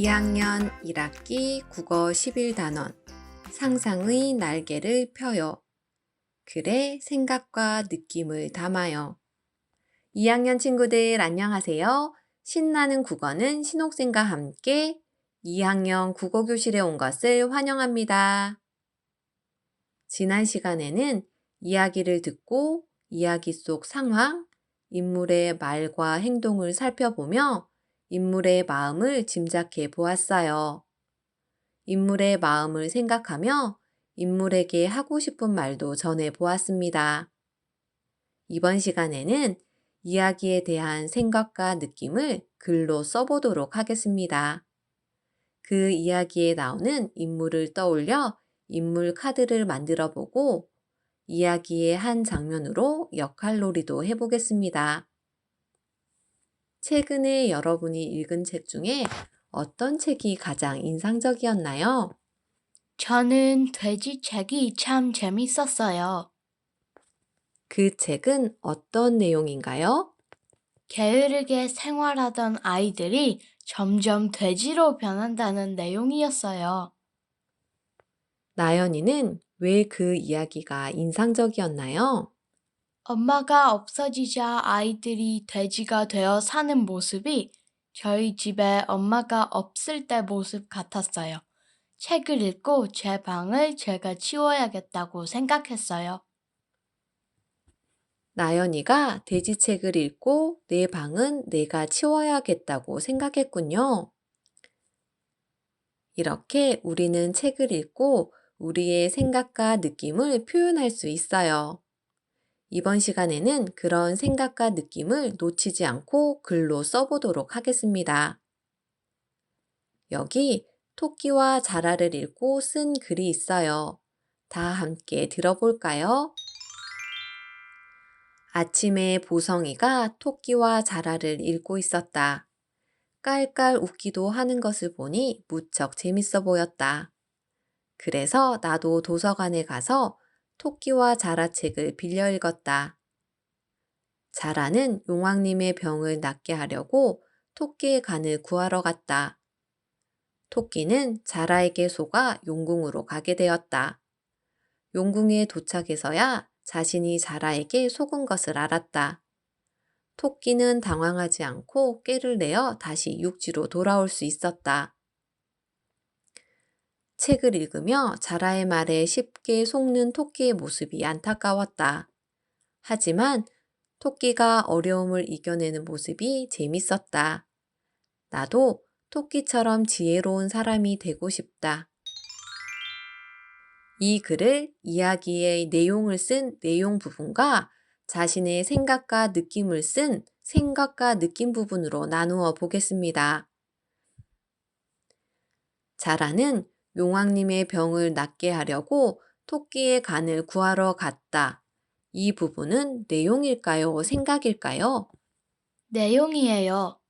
2학년 1학기 국어 11단원 상상의 날개를 펴요. 글에 생각과 느낌을 담아요. 2학년 친구들 안녕하세요. 신나는 국어는 신옥쌤과 함께 2학년 국어교실에 온 것을 환영합니다. 지난 시간에는 이야기를 듣고 이야기 속 상황, 인물의 말과 행동을 살펴보며 인물의 마음을 짐작해 보았어요. 인물의 마음을 생각하며 인물에게 하고 싶은 말도 전해 보았습니다. 이번 시간에는 이야기에 대한 생각과 느낌을 글로 써보도록 하겠습니다. 그 이야기에 나오는 인물을 떠올려 인물 카드를 만들어 보고 이야기의 한 장면으로 역할놀이도 해보겠습니다. 최근에 여러분이 읽은 책 중에 어떤 책이 가장 인상적이었나요? 저는 돼지 책이 참 재밌었어요. 그 책은 어떤 내용인가요? 게으르게 생활하던 아이들이 점점 돼지로 변한다는 내용이었어요. 나연이는 왜 그 이야기가 인상적이었나요? 엄마가 없어지자 아이들이 돼지가 되어 사는 모습이 저희 집에 엄마가 없을 때 모습 같았어요. 책을 읽고 제 방을 제가 치워야겠다고 생각했어요. 나연이가 돼지책을 읽고 내 방은 내가 치워야겠다고 생각했군요. 이렇게 우리는 책을 읽고 우리의 생각과 느낌을 표현할 수 있어요. 이번 시간에는 그런 생각과 느낌을 놓치지 않고 글로 써보도록 하겠습니다. 여기 토끼와 자라를 읽고 쓴 글이 있어요. 다 함께 들어볼까요? 아침에 보성이가 토끼와 자라를 읽고 있었다. 깔깔 웃기도 하는 것을 보니 무척 재밌어 보였다. 그래서 나도 도서관에 가서 토끼와 자라 책을 빌려 읽었다. 자라는 용왕님의 병을 낫게 하려고 토끼의 간을 구하러 갔다. 토끼는 자라에게 속아 용궁으로 가게 되었다. 용궁에 도착해서야 자신이 자라에게 속은 것을 알았다. 토끼는 당황하지 않고 꾀를 내어 다시 육지로 돌아올 수 있었다. 책을 읽으며 자라의 말에 쉽게 속는 토끼의 모습이 안타까웠다. 하지만 토끼가 어려움을 이겨내는 모습이 재밌었다. 나도 토끼처럼 지혜로운 사람이 되고 싶다. 이 글을 이야기의 내용을 쓴 내용 부분과 자신의 생각과 느낌을 쓴 생각과 느낌 부분으로 나누어 보겠습니다. 자라는 용왕님의 병을 낫게 하려고 토끼의 간을 구하러 갔다. 이 부분은 내용일까요? 생각일까요? 내용이에요.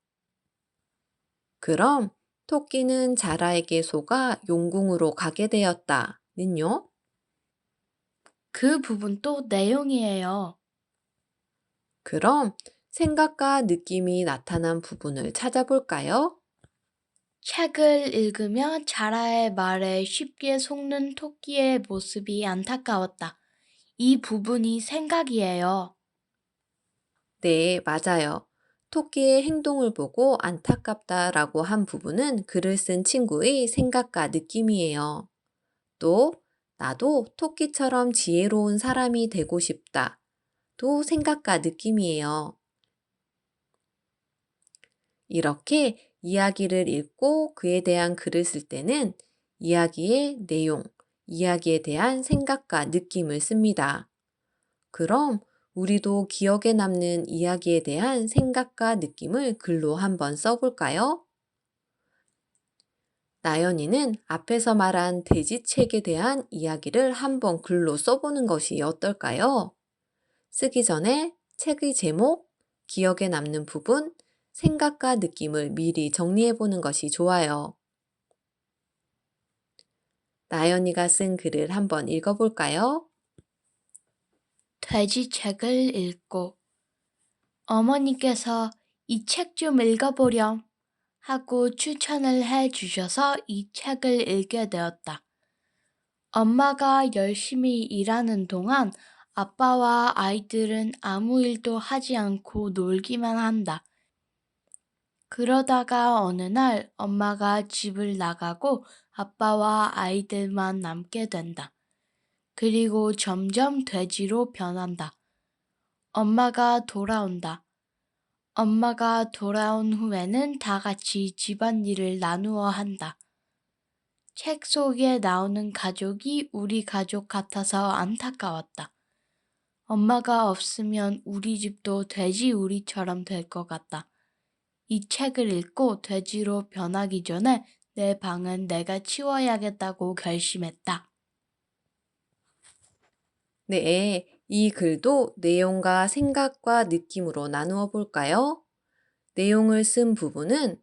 그럼 토끼는 자라에게 속아 용궁으로 가게 되었다. 는요? 그 부분도 내용이에요. 그럼 생각과 느낌이 나타난 부분을 찾아볼까요? 책을 읽으며 자라의 말에 쉽게 속는 토끼의 모습이 안타까웠다. 이 부분이 생각이에요. 네, 맞아요. 토끼의 행동을 보고 안타깝다라고 한 부분은 글을 쓴 친구의 생각과 느낌이에요. 또, 나도 토끼처럼 지혜로운 사람이 되고 싶다. 또 생각과 느낌이에요. 이렇게 이야기를 읽고 그에 대한 글을 쓸 때는 이야기의 내용, 이야기에 대한 생각과 느낌을 씁니다. 그럼 우리도 기억에 남는 이야기에 대한 생각과 느낌을 글로 한번 써볼까요? 나연이는 앞에서 말한 돼지책에 대한 이야기를 한번 글로 써보는 것이 어떨까요? 쓰기 전에 책의 제목, 기억에 남는 부분, 생각과 느낌을 미리 정리해보는 것이 좋아요. 나연이가 쓴 글을 한번 읽어볼까요? 돼지 책을 읽고 어머니께서 이 책 좀 읽어보렴 하고 추천을 해 주셔서 이 책을 읽게 되었다. 엄마가 열심히 일하는 동안 아빠와 아이들은 아무 일도 하지 않고 놀기만 한다. 그러다가 어느 날 엄마가 집을 나가고 아빠와 아이들만 남게 된다. 그리고 점점 돼지로 변한다. 엄마가 돌아온다. 엄마가 돌아온 후에는 다 같이 집안일을 나누어 한다. 책 속에 나오는 가족이 우리 가족 같아서 안타까웠다. 엄마가 없으면 우리 집도 돼지 우리처럼 될 것 같다. 이 책을 읽고 돼지로 변하기 전에 내 방은 내가 치워야겠다고 결심했다. 네, 이 글도 내용과 생각과 느낌으로 나누어 볼까요? 내용을 쓴 부분은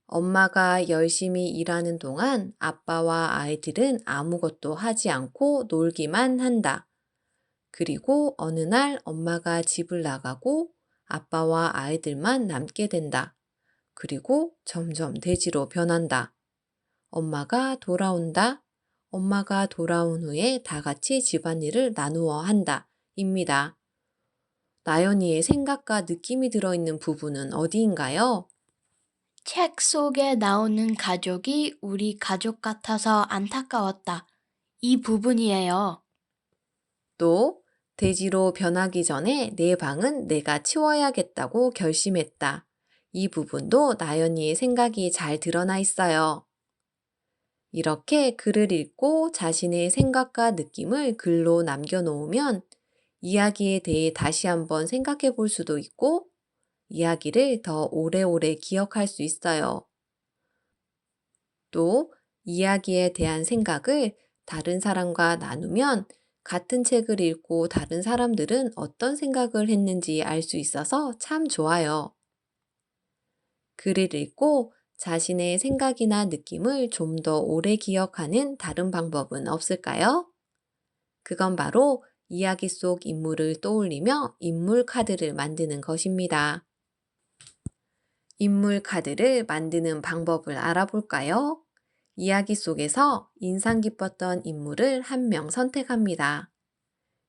엄마가 열심히 일하는 동안 아빠와 아이들은 아무것도 하지 않고 놀기만 한다. 그리고 어느 날 엄마가 집을 나가고 아빠와 아이들만 남게 된다. 그리고 점점 돼지로 변한다. 엄마가 돌아온다. 엄마가 돌아온 후에 다 같이 집안일을 나누어 한다. 입니다. 나연이의 생각과 느낌이 들어있는 부분은 어디인가요? 책 속에 나오는 가족이 우리 가족 같아서 안타까웠다. 이 부분이에요. 또 돼지로 변하기 전에 내 방은 내가 치워야겠다고 결심했다. 이 부분도 나연이의 생각이 잘 드러나 있어요. 이렇게 글을 읽고 자신의 생각과 느낌을 글로 남겨놓으면 이야기에 대해 다시 한번 생각해 볼 수도 있고 이야기를 더 오래오래 기억할 수 있어요. 또 이야기에 대한 생각을 다른 사람과 나누면 같은 책을 읽고 다른 사람들은 어떤 생각을 했는지 알 수 있어서 참 좋아요. 글을 읽고 자신의 생각이나 느낌을 좀 더 오래 기억하는 다른 방법은 없을까요? 그건 바로 이야기 속 인물을 떠올리며 인물 카드를 만드는 것입니다. 인물 카드를 만드는 방법을 알아볼까요? 이야기 속에서 인상 깊었던 인물을 한 명 선택합니다.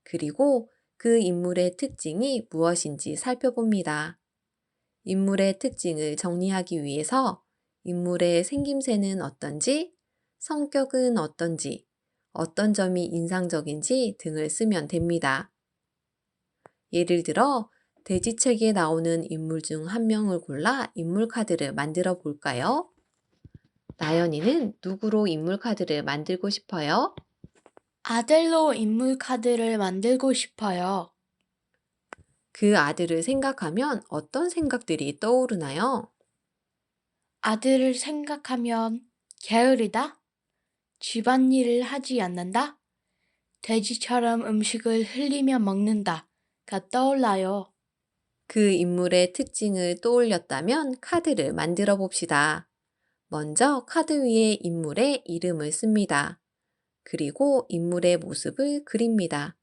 그리고 그 인물의 특징이 무엇인지 살펴봅니다. 인물의 특징을 정리하기 위해서 인물의 생김새는 어떤지, 성격은 어떤지, 어떤 점이 인상적인지 등을 쓰면 됩니다. 예를 들어, 돼지책에 나오는 인물 중 한 명을 골라 인물 카드를 만들어 볼까요? 나연이는 누구로 인물 카드를 만들고 싶어요? 아들로 인물 카드를 만들고 싶어요. 그 아들을 생각하면 어떤 생각들이 떠오르나요? 아들을 생각하면 게으르다? 집안일을 하지 않는다? 돼지처럼 음식을 흘리며 먹는다가 떠올라요. 그 인물의 특징을 떠올렸다면 카드를 만들어 봅시다. 먼저 카드 위에 인물의 이름을 씁니다. 그리고 인물의 모습을 그립니다.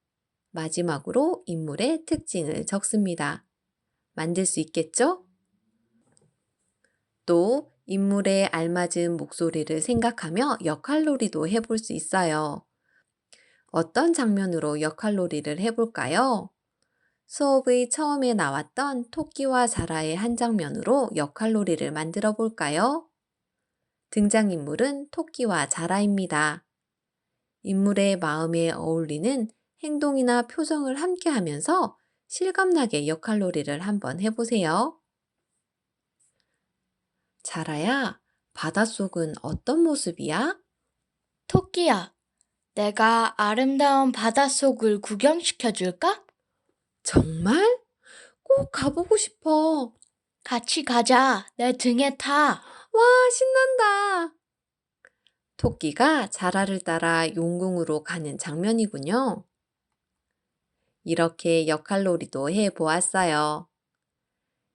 마지막으로 인물의 특징을 적습니다. 만들 수 있겠죠? 또 인물에 알맞은 목소리를 생각하며 역할놀이도 해볼 수 있어요. 어떤 장면으로 역할놀이를 해볼까요? 수업의 처음에 나왔던 토끼와 자라의 한 장면으로 역할놀이를 만들어 볼까요? 등장인물은 토끼와 자라입니다. 인물의 마음에 어울리는 행동이나 표정을 함께 하면서 실감나게 역할놀이를 한번 해보세요. 자라야, 바닷속은 어떤 모습이야? 토끼야, 내가 아름다운 바닷속을 구경시켜 줄까? 정말? 꼭 가보고 싶어. 같이 가자. 내 등에 타. 와, 신난다. 토끼가 자라를 따라 용궁으로 가는 장면이군요. 이렇게 역할놀이도 해 보았어요.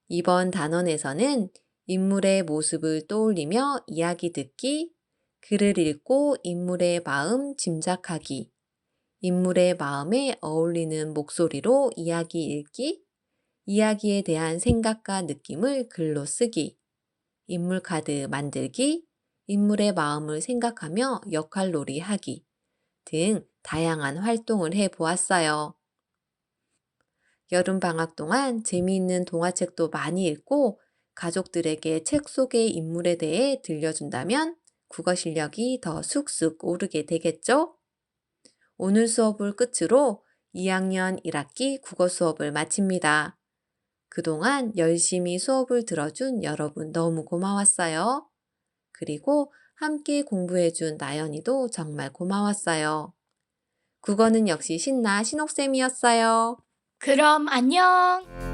이번 단원에서는 인물의 모습을 떠올리며 이야기 듣기, 글을 읽고 인물의 마음 짐작하기, 인물의 마음에 어울리는 목소리로 이야기 읽기, 이야기에 대한 생각과 느낌을 글로 쓰기, 인물 카드 만들기, 인물의 마음을 생각하며 역할놀이 하기 등 다양한 활동을 해 보았어요. 여름 방학 동안 재미있는 동화책도 많이 읽고 가족들에게 책 속의 인물에 대해 들려준다면 국어 실력이 더 쑥쑥 오르게 되겠죠? 오늘 수업을 끝으로 2학년 1학기 국어 수업을 마칩니다. 그동안 열심히 수업을 들어준 여러분 너무 고마웠어요. 그리고 함께 공부해준 나연이도 정말 고마웠어요. 국어는 역시 신나 신옥쌤이었어요. 그럼 안녕!